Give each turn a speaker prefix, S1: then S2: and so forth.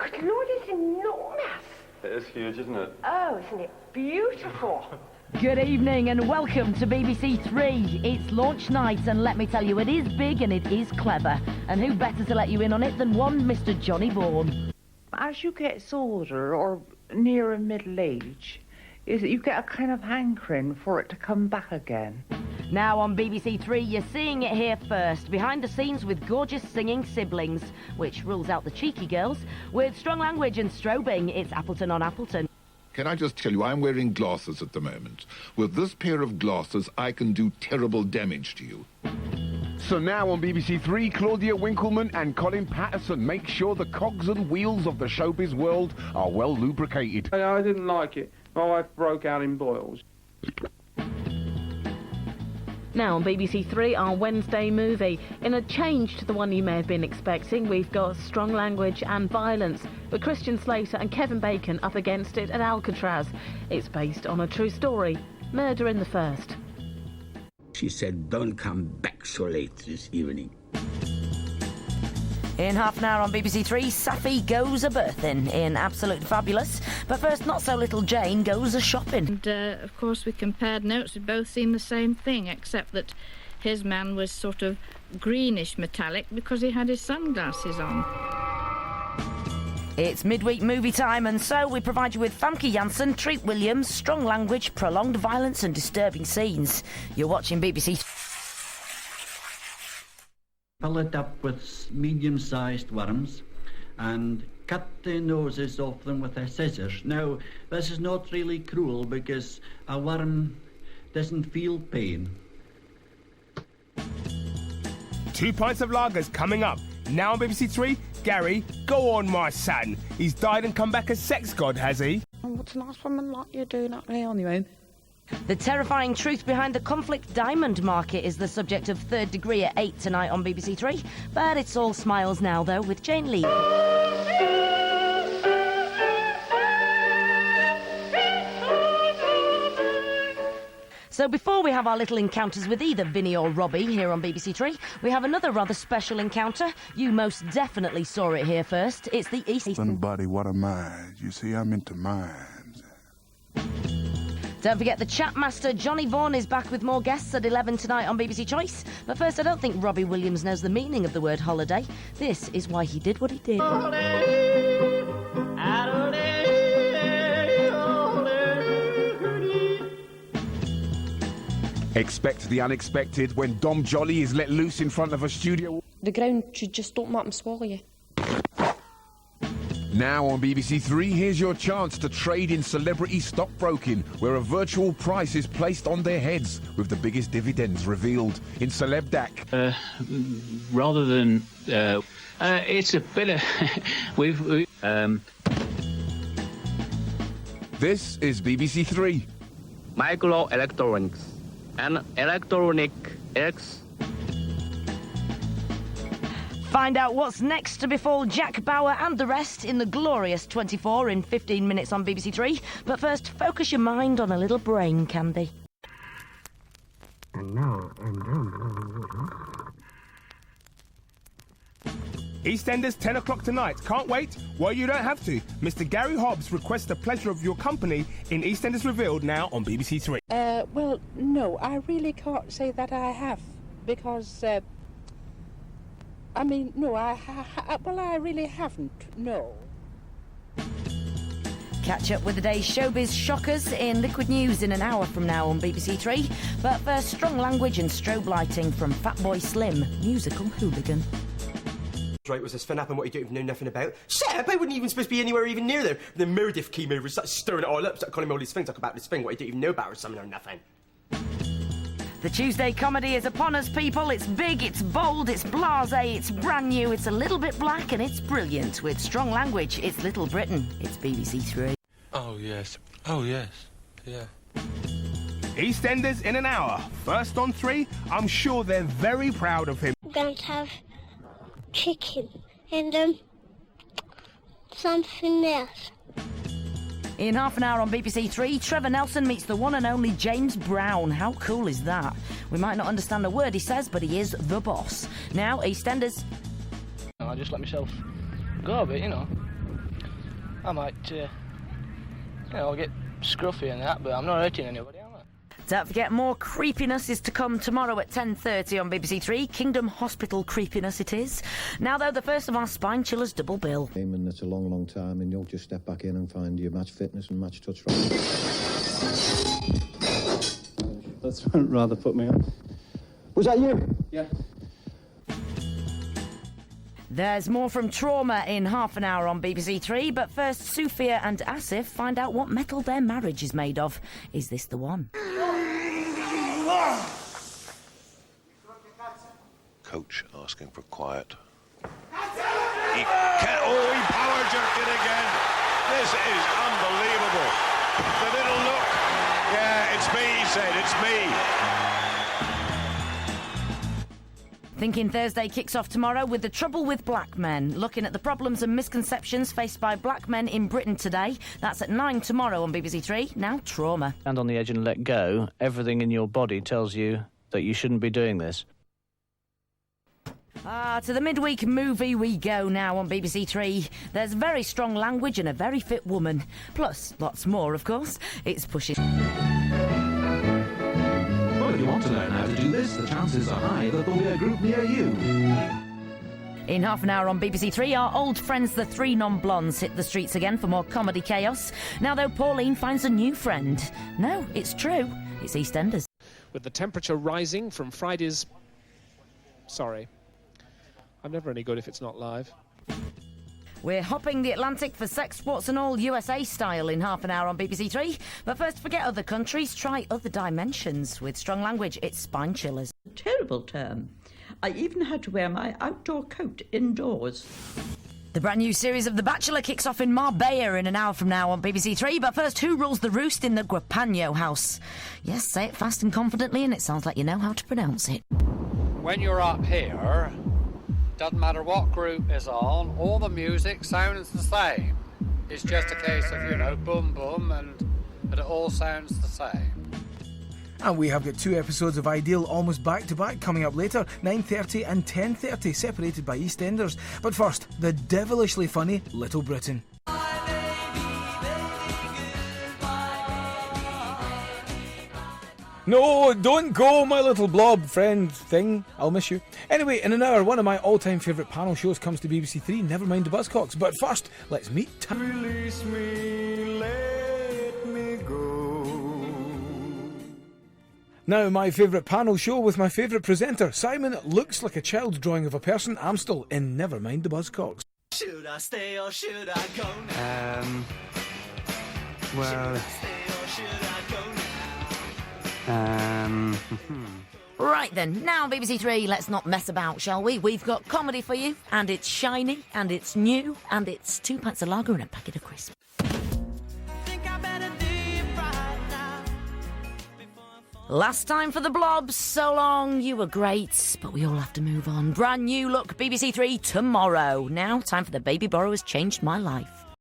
S1: Good Lord, it's enormous.
S2: It is huge, isn't it?
S1: Oh, isn't it beautiful?
S3: Good evening and welcome to BBC3. It's launch night and let me tell you, it is big and it is clever. And who better to let you in on it than one Mr. Johnny Vaughan.
S4: As you get older or nearer middle age, is that you get a kind of hankering for it to come back again.
S3: Now on BBC3, you're seeing it here first, behind the scenes with gorgeous singing siblings, which rules out the cheeky girls. With strong language and strobing, it's Appleton on Appleton.
S5: Can I just tell you, I'm wearing glasses at the moment. With this pair of glasses, I can do terrible damage to you.
S6: So now on BBC3, Claudia Winkleman and Colin Patterson make sure the cogs and wheels of the showbiz world are well lubricated.
S7: I didn't like it. My wife broke out in boils.
S8: Now on BBC3, our Wednesday movie. In a change to the one you may have been expecting, we've got strong language and violence, with Christian Slater and Kevin Bacon up against it at Alcatraz. It's based on a true story, Murder in the First.
S9: She said, "Don't come back so late this evening."
S3: In half an hour on BBC3, Safi goes a-birthing in Absolutely Fabulous. But first, not-so-little Jane goes a-shopping.
S10: And, of course, we compared notes. We'd both seen the same thing, except that his man was sort of greenish metallic because he had his sunglasses on.
S3: It's midweek movie time, and so we provide you with Famke Janssen, Treat Williams, strong language, prolonged violence and disturbing scenes. You're watching BBC.
S11: Fill it up with medium-sized worms and cut the noses off them with a scissors. Now, this is not really cruel because a worm doesn't feel pain.
S12: 2 pints of lagers coming up. Now on BBC3, Gary, go on, my son. He's died and come back a sex god, has he?
S13: What's a nice woman like you doing up there on your own?
S3: The terrifying truth behind the conflict diamond market is the subject of Third Degree at 8 tonight on BBC3. But it's all smiles now, though, with Jane Lee. So before we have our little encounters with either Vinny or Robbie here on BBC3, we have another rather special encounter. You most definitely saw it here first. It's the East...
S14: Somebody, what a mind. You see, I'm into minds.
S3: Don't forget the chat master Johnny Vaughan is back with more guests at 11 tonight on BBC Choice. But first, I don't think Robbie Williams knows the meaning of the word holiday. This is why he did what he did.
S6: Expect the unexpected when Dom Jolly is let loose in front of a studio.
S13: The ground should just open up and swallow you.
S6: Now on BBC3, here's your chance to trade in celebrity stockbroking, where a virtual price is placed on their heads, with the biggest dividends revealed in Celeb Dak.
S15: Rather than... it's a bit of...
S6: This is BBC3.
S16: Microelectronics and electronic X.
S3: Find out what's next to befall Jack Bauer and the rest in the glorious 24 in 15 minutes on BBC3. But first, focus your mind on a little brain candy.
S17: And now,
S12: EastEnders, 10 o'clock tonight. Can't wait? Well, you don't have to. Mr. Gary Hobbs requests the pleasure of your company in EastEnders Revealed now on BBC3.
S18: Well, no, I really can't say that I have, because, I mean, no, I really haven't, no.
S3: Catch up with the day's showbiz shockers in Liquid News in an hour from now on BBC3. But first, strong language and strobe lighting from Fatboy Slim, musical hooligan.
S19: Right, was this fin up and what you don't even know nothing about? Shut up, I wasn't even supposed to be anywhere even near there. The Meredith came over, started stirring it all up, started calling me all these things, talk about this thing, what you don't even know about or something or nothing.
S3: The Tuesday comedy is upon us, people. It's big, it's bold, it's blasé, it's brand new, it's a little bit black and it's brilliant. With strong language, it's Little Britain. It's BBC3.
S20: Oh, yes. Oh, yes. Yeah.
S12: EastEnders in an hour. First on 3, I'm sure they're very proud of him.
S2: I'm going to have chicken and something else.
S3: In half an hour on BBC3, Trevor Nelson meets the one and only James Brown. How cool is that? We might not understand a word he says, but he is the boss. Now, EastEnders.
S6: I just let myself go a bit, you know.
S17: I might, get scruffy and that, but I'm not hurting anybody, am I?
S3: Don't forget, more creepiness is to come tomorrow at 10:30 on BBC3. Kingdom Hospital creepiness it is. Now, though, the first of our Spine Chillers double bill.
S21: And it's a long, long time, and you'll just step back in and find your match fitness and match touch.
S22: That's rather put me on. Was that you? Yeah.
S3: There's more from Trauma in half an hour on BBC3, but first, Sufia and Asif find out what metal their marriage is made of. Is this the one?
S23: Coach asking for quiet. He power jerked it again. This is unbelievable. The little look. Yeah, it's me, he said, it's me.
S3: Thinking Thursday kicks off tomorrow with the trouble with black men, looking at the problems and misconceptions faced by black men in Britain today. That's at 9 tomorrow on BBC3. Now, Trauma.
S17: Stand on the edge and let go. Everything in your body tells you that you shouldn't be doing this.
S3: To the midweek movie we go now on BBC3. There's very strong language and a very fit woman. Plus, lots more, of course. It's pushing...
S24: Well, if you want to learn how to do this, the chances are high that there'll be a group near you.
S3: In half an hour on BBC3, our old friends, the three non-blondes, hit the streets again for more comedy chaos. Now, though, Pauline finds a new friend. No, it's true. It's EastEnders.
S25: With the temperature rising from Friday's... Sorry. I'm never any good if it's not live.
S3: We're hopping the Atlantic for sex, sports and all USA style in half an hour on BBC3. But first, forget other countries, try other dimensions. With strong language, it's Spine Chillers.
S26: Terrible term. I even had to wear my outdoor coat indoors.
S3: The brand new series of The Bachelor kicks off in Marbella in an hour from now on BBC3. But first, who rules the roost in the Guapagno house? Yes, say it fast and confidently, and it sounds like you know how to pronounce it.
S27: When you're up here, doesn't matter what group is on, all the music sounds the same. It's just a case of, boom, boom, and it all sounds the same.
S28: And we have got 2 episodes of Ideal almost back-to-back coming up later, 9:30 and 10:30, separated by EastEnders. But first, the devilishly funny Little Britain. No, don't go, my little blob friend thing. I'll miss you. Anyway, in an hour, one of my all-time favourite panel shows comes to BBC3, never mind the Buzzcocks. But first, let's meet...
S29: Release me, let me go.
S28: Now, my favourite panel show with my favourite presenter. Simon looks like a child's drawing of a person, Amstel, in Never Mind the Buzzcocks.
S29: Should I stay or should I go now?
S30: Well...
S3: Right then, now BBC3, let's not mess about, shall we? We've got comedy for you, and it's shiny, and it's new, and it's 2 pints of lager and a packet of crisps. Last time for the blobs, so long, you were great, but we all have to move on. Brand new look, BBC3 tomorrow. Now, time for the Baby Borrowers Changed My Life.